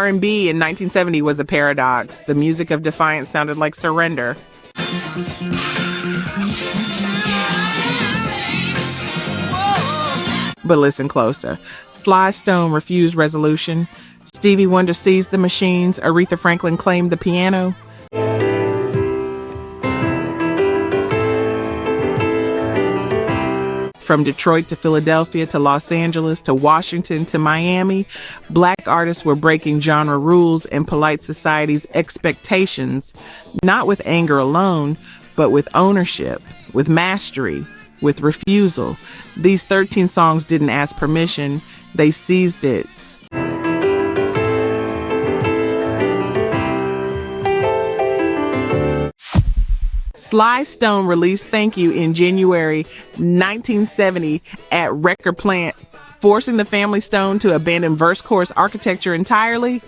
R&B in 1970 was a paradox. The music of defiance sounded like surrender. But listen closer. Sly Stone refused resolution. Stevie Wonder seized the machines. Aretha Franklin claimed the piano. From Detroit to Philadelphia to Los Angeles to Washington to Miami, black artists were breaking genre rules and polite society's expectations, not with anger alone, but with ownership, with mastery, with refusal. These 13 songs didn't ask permission, they seized it. Sly Stone released Thank You in January 1970 at Record Plant, forcing the family Stone to abandon verse-chorus architecture entirely.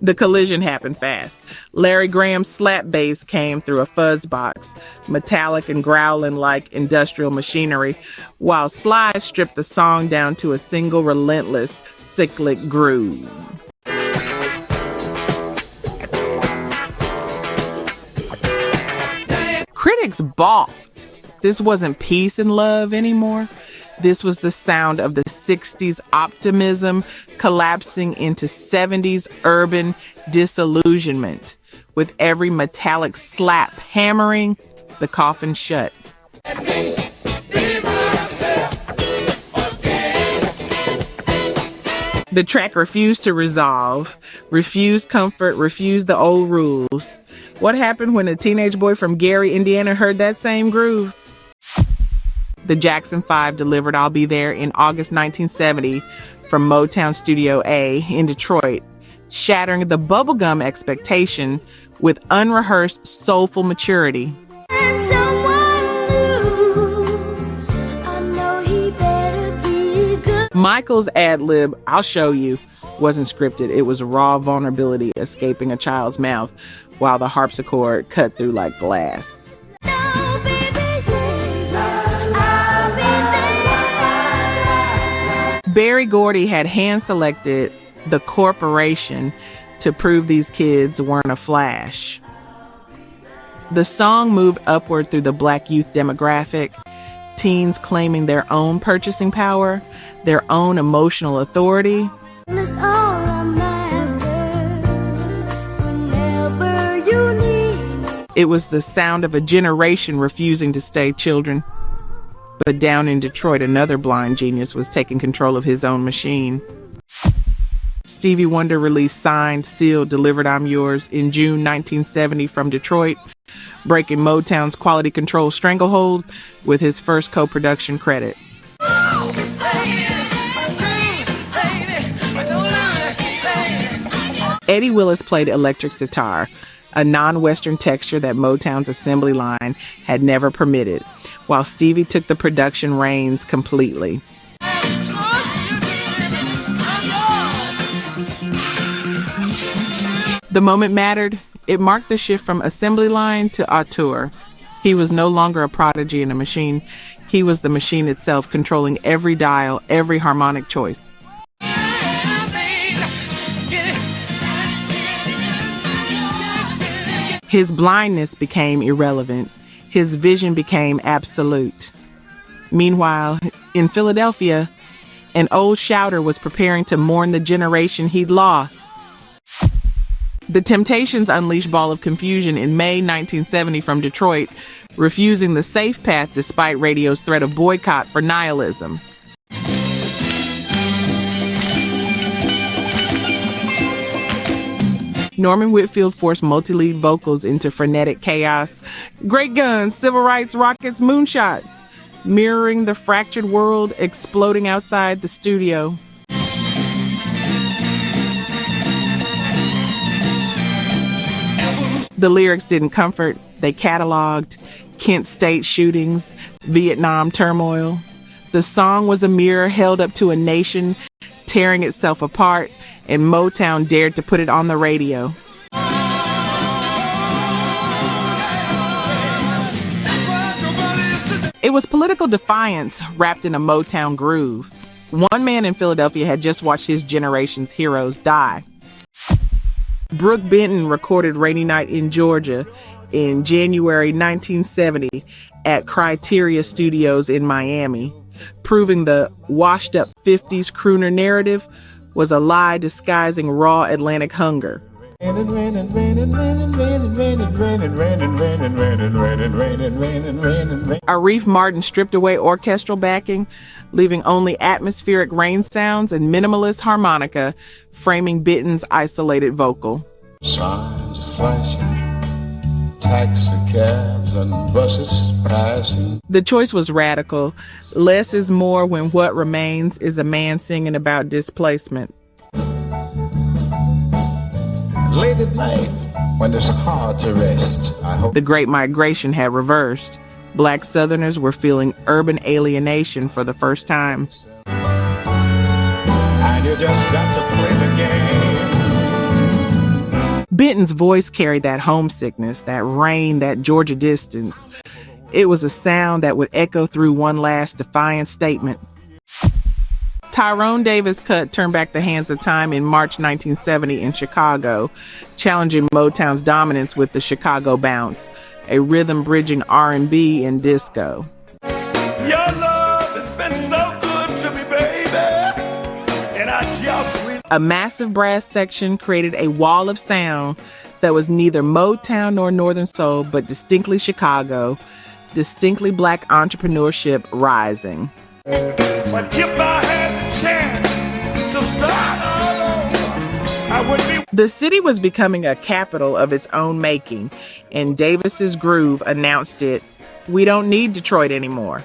The collision happened fast. Larry Graham's slap bass came through a fuzz box, metallic and growling like industrial machinery, while Sly stripped the song down to a single relentless, cyclic groove. Critics balked. This wasn't peace and love anymore. This was the sound of the 60s optimism collapsing into 70s urban disillusionment. With every metallic slap hammering the coffin shut. The track refused to resolve, refused comfort, refused the old rules. What happened when a teenage boy from Gary, Indiana heard that same groove? The Jackson 5 delivered I'll Be There in August 1970 from Motown Studio A in Detroit, shattering the bubblegum expectation with unrehearsed soulful maturity. Michael's ad-lib, I'll show you, wasn't scripted. It was raw vulnerability escaping a child's mouth while the harpsichord cut through like glass. Berry Gordy had hand-selected The Corporation to prove these kids weren't a flash. The song moved upward through the black youth demographic, teens claiming their own purchasing power, their own emotional authority. It was the sound of a generation refusing to stay children. But down in Detroit, another blind genius was taking control of his own machine. Stevie Wonder released Signed, Sealed, Delivered, I'm Yours in June 1970 from Detroit, breaking Motown's quality control stranglehold with his first co-production credit. Eddie Willis played electric sitar, a non-Western texture that Motown's assembly line had never permitted, while Stevie took the production reins completely. The moment mattered. It marked the shift from assembly line to auteur. He was no longer a prodigy in a machine. He was the machine itself, controlling every dial, every harmonic choice. His blindness became irrelevant. His vision became absolute. Meanwhile, in Philadelphia, an old shouter was preparing to mourn the generation he'd lost. The Temptations unleashed Ball of Confusion in May 1970 from Detroit, refusing the safe path despite radio's threat of boycott for nihilism. Norman Whitfield forced multi-lead vocals into frenetic chaos. Great guns, civil rights, rockets, moonshots, mirroring the fractured world exploding outside the studio. The lyrics didn't comfort. They cataloged Kent State shootings, Vietnam turmoil. The song was a mirror held up to a nation tearing itself apart, and Motown dared to put it on the radio. It It was political defiance wrapped in a Motown groove. One man in Philadelphia had just watched his generation's heroes die. Brooke Benton recorded Rainy Night in Georgia in January 1970 at Criteria Studios in Miami, proving the washed-up 50s crooner narrative was a lie disguising raw Atlantic hunger. Arif Martin stripped away orchestral backing, leaving only atmospheric rain sounds and minimalist harmonica framing Benton's isolated vocal. Signs flashing, taxi cabs and buses passing. The choice was radical. Less is more when what remains is a man singing about displacement. Late at night, when it's hard to rest, I hope the Great Migration had reversed. Black Southerners were feeling urban alienation for the first time. And you just got to play the game. Benton's voice carried that homesickness, that rain, that Georgia distance. It was a sound that would echo through one last defiant statement. Tyrone Davis' cut turned back the hands of time in March 1970 in Chicago, challenging Motown's dominance with the Chicago bounce, a rhythm bridging R&B and disco. Your love has been so good to me, baby, and I just... A massive brass section created a wall of sound that was neither Motown nor Northern Soul, but distinctly Chicago, distinctly Black entrepreneurship rising. But if I had the chance to start all over, I would be... The city was becoming a capital of its own making, and Davis's groove announced it. We don't need Detroit anymore.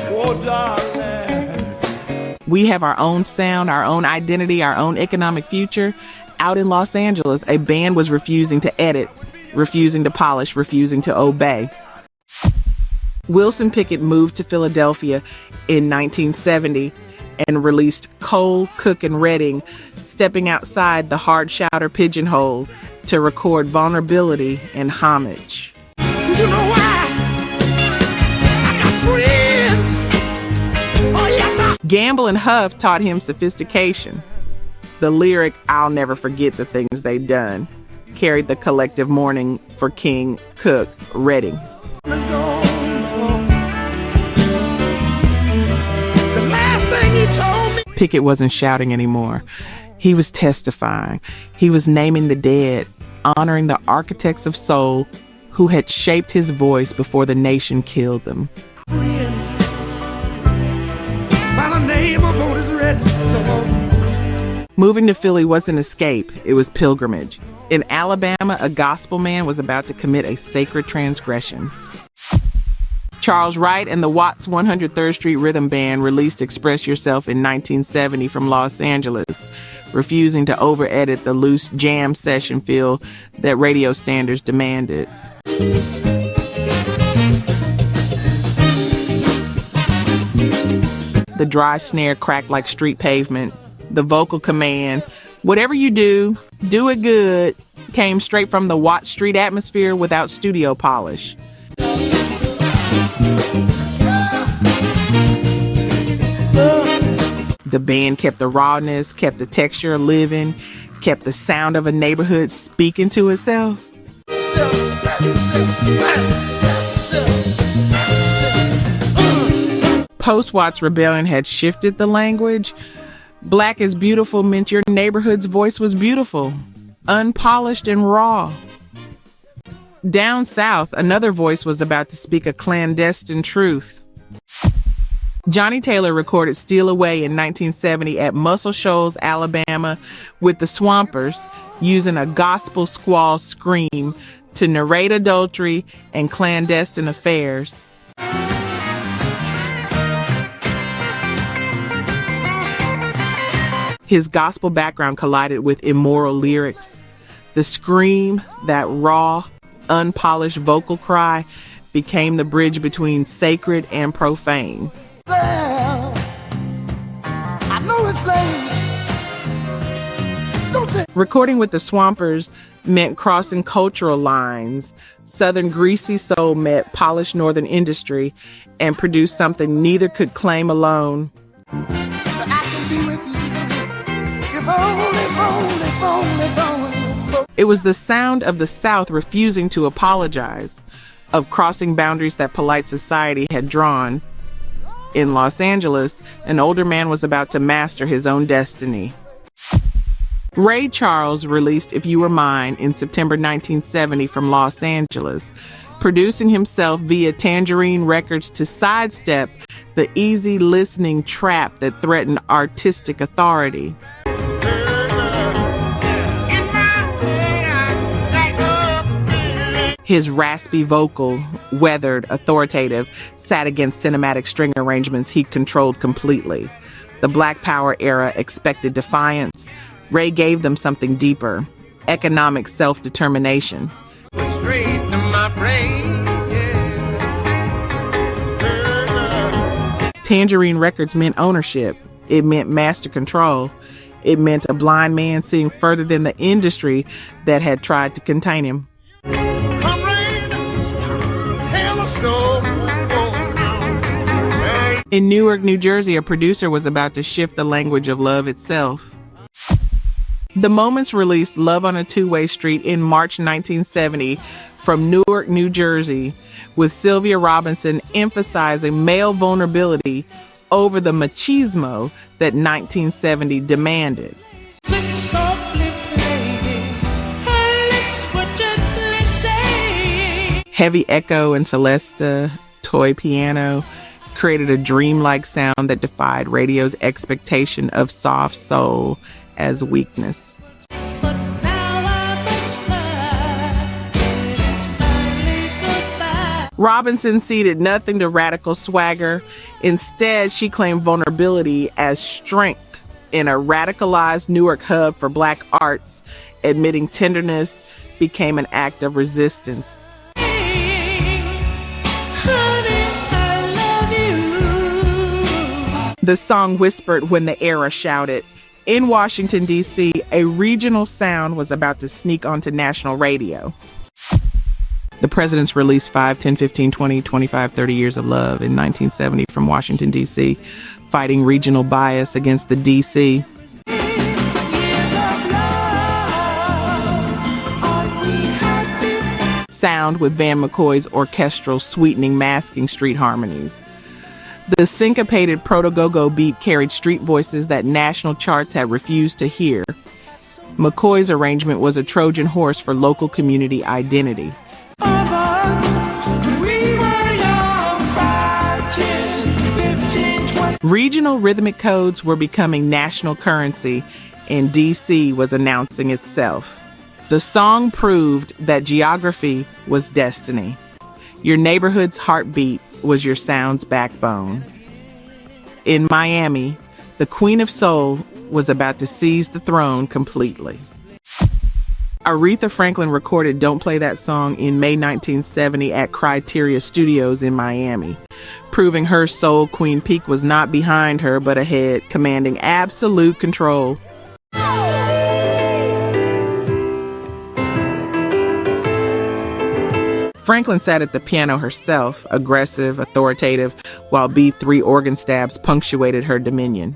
Oh, darling. We have our own sound, our own identity, our own economic future. Out in Los Angeles, a band was refusing to edit, refusing to polish, refusing to obey. Wilson Pickett moved to Philadelphia in 1970 and released Cole, Cook, and Redding, stepping outside the hard shouter pigeonhole to record vulnerability and homage. You know why? I got friends. Oh, yes, I... Gamble and Huff taught him sophistication. The lyric, "I'll never forget the things they done," carried the collective mourning for King, Cook, Redding. Let's go. The last thing he told me... Pickett wasn't shouting anymore. He was testifying. He was naming the dead, honoring the architects of soul who had shaped his voice before the nation killed them. Friend, by the name of Otis Redding. Moving to Philly wasn't escape, it was pilgrimage. In Alabama, a gospel man was about to commit a sacred transgression. Charles Wright and the Watts 103rd Street Rhythm Band released Express Yourself in 1970 from Los Angeles, refusing to over-edit the loose jam session feel that radio standards demanded. The dry snare cracked like street pavement. The vocal command, "Whatever you do, do it good," came straight from the Watt Street atmosphere without studio polish. The band kept the rawness, kept the texture living, kept the sound of a neighborhood speaking to itself. Post-Watts rebellion had shifted the language. Black is beautiful meant your neighborhood's voice was beautiful, unpolished and raw. Down south, another voice was about to speak a clandestine truth. Johnny Taylor recorded Steal Away in 1970 at Muscle Shoals, Alabama, with the Swampers, using a gospel squall scream to narrate adultery and clandestine affairs. His gospel background collided with immoral lyrics. The scream, that raw, unpolished vocal cry, became the bridge between sacred and profane. I know it's late. Recording with the Swampers, meant crossing cultural lines. Southern greasy soul met polished northern industry and produced something neither could claim alone. It was the sound of the South refusing to apologize, of crossing boundaries that polite society had drawn. In Los Angeles, an older man was about to master his own destiny. Ray Charles released If You Were Mine in September 1970 from Los Angeles, producing himself via Tangerine Records to sidestep the easy listening trap that threatened artistic authority. His raspy vocal, weathered, authoritative, sat against cinematic string arrangements he controlled completely. The Black Power era expected defiance. Ray gave them something deeper, economic self-determination. Straight to my brain, yeah. Tangerine Records meant ownership. It meant master control. It meant a blind man seeing further than the industry that had tried to contain him. In Newark, New Jersey, a producer was about to shift the language of love itself. The Moments released Love on a Two-Way Street in March 1970 from Newark, New Jersey, with Sylvia Robinson emphasizing male vulnerability over the machismo that 1970 demanded. Heavy echo and Celesta toy piano created a dreamlike sound that defied radio's expectation of soft soul as weakness. Robinson ceded nothing to radical swagger. Instead, she claimed vulnerability as strength in a radicalized Newark hub for Black arts. Admitting tenderness became an act of resistance. The song whispered when the era shouted. In Washington, D.C., a regional sound was about to sneak onto national radio. The presidents released 5, 10, 15, 20, 25, 30 Years of Love in 1970 from Washington, D.C., fighting regional bias against the D.C. sound with Van McCoy's orchestral sweetening masking street harmonies. The syncopated proto-go-go beat carried street voices that national charts had refused to hear. McCoy's arrangement was a Trojan horse for local community identity. Regional rhythmic codes were becoming national currency, and D.C. was announcing itself. The song proved that geography was destiny. Your neighborhood's heartbeat was your sound's backbone. In Miami, the Queen of Soul was about to seize the throne completely. Aretha Franklin recorded Don't Play That Song in May 1970 at Criteria Studios in Miami, proving her soul queen peak was not behind her but ahead, commanding absolute control. Franklin sat at the piano herself, aggressive, authoritative, while B3 organ stabs punctuated her dominion.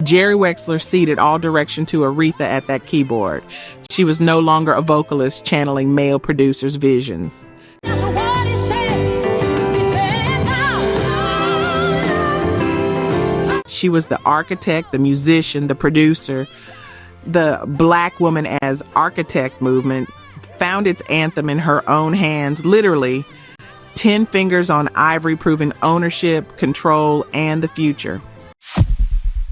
Jerry Wexler ceded all direction to Aretha at that keyboard. She was no longer a vocalist channeling male producers' visions. She was the architect, the musician, the producer. The Black woman as architect movement found its anthem in her own hands, literally 10 fingers on ivory proving ownership, control, and the future.